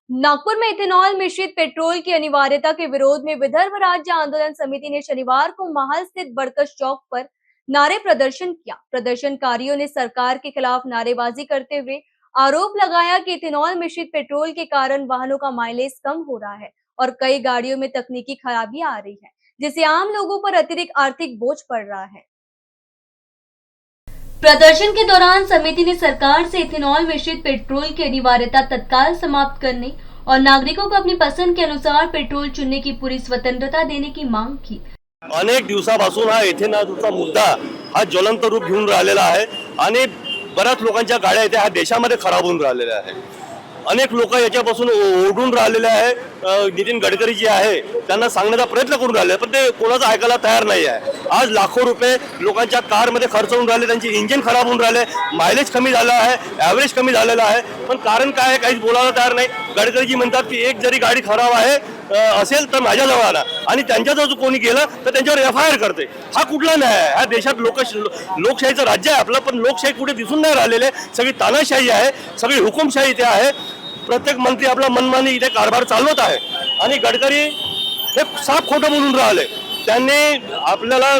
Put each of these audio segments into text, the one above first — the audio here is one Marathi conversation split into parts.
नागपुर में इथेनॉल मिश्रित पेट्रोल की अनिवार्यता के विरोध में विदर्भ राज्य आंदोलन समिति ने शनिवार को महल स्थित बरकस चौक पर नारे प्रदर्शन किया। प्रदर्शनकारियों ने सरकार के खिलाफ नारेबाजी करते हुए आरोप लगाया कि इथेनॉल मिश्रित पेट्रोल के कारण वाहनों का माइलेज कम हो रहा है और कई गाड़ियों में तकनीकी खराबियां आ रही है, जिससे आम लोगों पर अतिरिक्त आर्थिक बोझ पड़ रहा है। प्रदर्शन के दौरान समिति ने सरकार से इथेनॉल मिश्रित पेट्रोल की अनिवार्यता तत्काल समाप्त करने और नागरिकों को अपनी पसंद के अनुसार पेट्रोल चुनने की पूरी स्वतंत्रता देने की मांग की। अनेक दिवसापासून हा इथेनॉलचा मुद्दा हा ज्वलंत रूप घेऊन राहिलेला आहे आणि बऱ्याच लोकांच्या गाड्या इथे ह्या देशामध्ये खराब होऊन राहिलेल्या आहेत। अनेक लोक याच्यापासून ओरडून राहिलेले आहे। नितीन गडकरी जी आहे त्यांना सांगण्याचा प्रयत्न करून राहिले, पण ते कोणाचं ऐकायला तयार नाही आहे। आज लाखो रुपये लोकांच्या कारमध्ये खर्च होऊन राहिले, त्यांचे इंजिन खराब होऊन राहिले, मायलेज कमी झाला आहे, ॲव्हरेज कमी झालेला आहे, पण कारण काय आहे काहीच बोलायला तयार नाही। गडकरीजी म्हणतात की एक जरी गाडी खराब आहे असेल तर माझ्याजवळ आणा आणि त्यांच्याजवळ कोणी गेलं तर त्यांच्यावर एफआयआर करते। हा कुठला न्याय आहे? ह्या देशात लोकशाहीचं राज्य आहे आपलं, पण लोकशाही कुठे दिसून नाही राहिलेले। सगळी तानाशाही आहे, सगळी हुकुमशाही इथे आहे। प्रत्येक मंत्री आपला मनमानी इथे कारभार चालवत आहे आणि गडकरी हे साफ खोटं बोलून राहिले। त्यांनी आपल्याला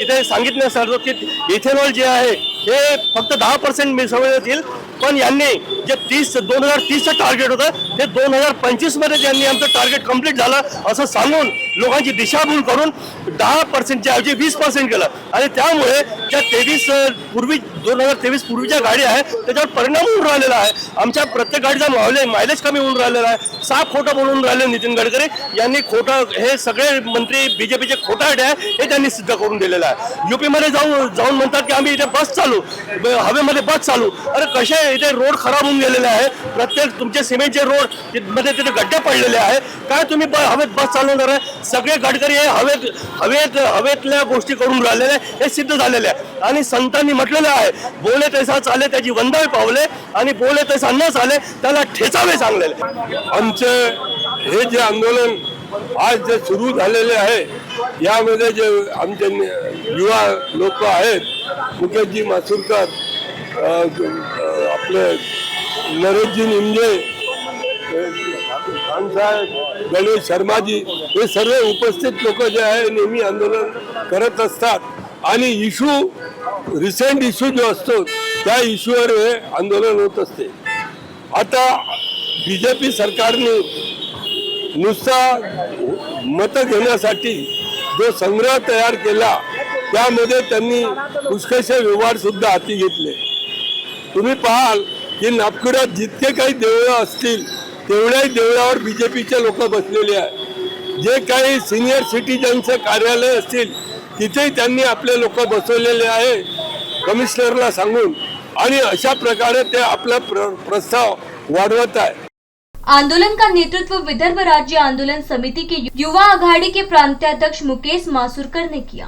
इथे सांगितलं की इथेनॉल जे आहे हे फक्त 10% मिसळण्यात येतील, पण यांनी जे 2030चं टार्गेट होतं ते 2025 मध्ये त्यांनी आमचं टार्गेट कंप्लीट झालं असं सांगून लोकांची दिशाभूल करून 10%च्या ऐवजी 20% केलं आणि त्यामुळे ज्या 2023 पूर्वीच्या गाड्या आहेत त्याच्यावर परिणाम होऊन राहिलेला आहे। आमच्या प्रत्येक गाडीचा मायलेज कमी होऊन राहिलेला आहे। साफ खोटं बोलून राहिले नितीन गडकरी यांनी। खोटं हे सगळे मंत्री बीजेपीचे खोटारडे आहे हे त्यांनी सिद्ध करून दिलेलं आहे। यूपी मध्ये जाऊन म्हणतात की आम्ही इथे बस चालू, हवेमध्ये बस चालू। अरे कसे इथे रोड खराब होऊन गेलेले आहे, प्रत्येक तुमचे सिमेंटचे रोड मध्ये तिथे गड्डे पडलेले आहे। काय तुम्ही हवेत बस चालवणार आहे? सगळे गडकरी हे हवेतल्या गोष्टी करून राहिलेले हे सिद्ध झालेले आहे आणि संतांनी म्हटलेलं आहे बोले तैसा चाले त्याची वंदावी पावले आणि बोले तैसा न चाले त्याला ठेचावे चांगलेले। आमचे हे जे आंदोलन आज जे सुरू झालेले आहे यामध्ये जे आमचे युवा लोक आहेत, मुकेशजी मासुरकर, आपले नरेशजी निमजे, खानसाहेब, गणेश शर्माजी, हे सर्व उपस्थित लोक जे आहे नेहमी आंदोलन करत असतात आणि रिसेंट इश्यू जो असतो त्या इश्यूवर हे आंदोलन होत असते। आता बीजेपी सरकारने नुसता मतं घेण्यासाठी जो संग्रह तयार केला त्यामध्ये त्यांनी पुष्कळसे व्यवहार सुद्धा हाती घेतले। तुम्ही पाहाल की नागपुरात जितके काही देवळं असतील तेवढ्याही देवळावर बीजेपीचे लोक बसलेले आहेत। जे काही सिनियर सिटीजनचे कार्यालय असतील तिथेही त्यांनी आपले लोक बसवलेले आहे कमिशनरला सांगून, आणि अशा प्रकारे ते आपला प्रस्ताव वाढवत आहे। आंदोलन का नेतृत्व विदर्भ राज्य आंदोलन समिति के युवा आघाड़ी के प्रांताध्यक्ष मुकेश मासुरकर ने किया।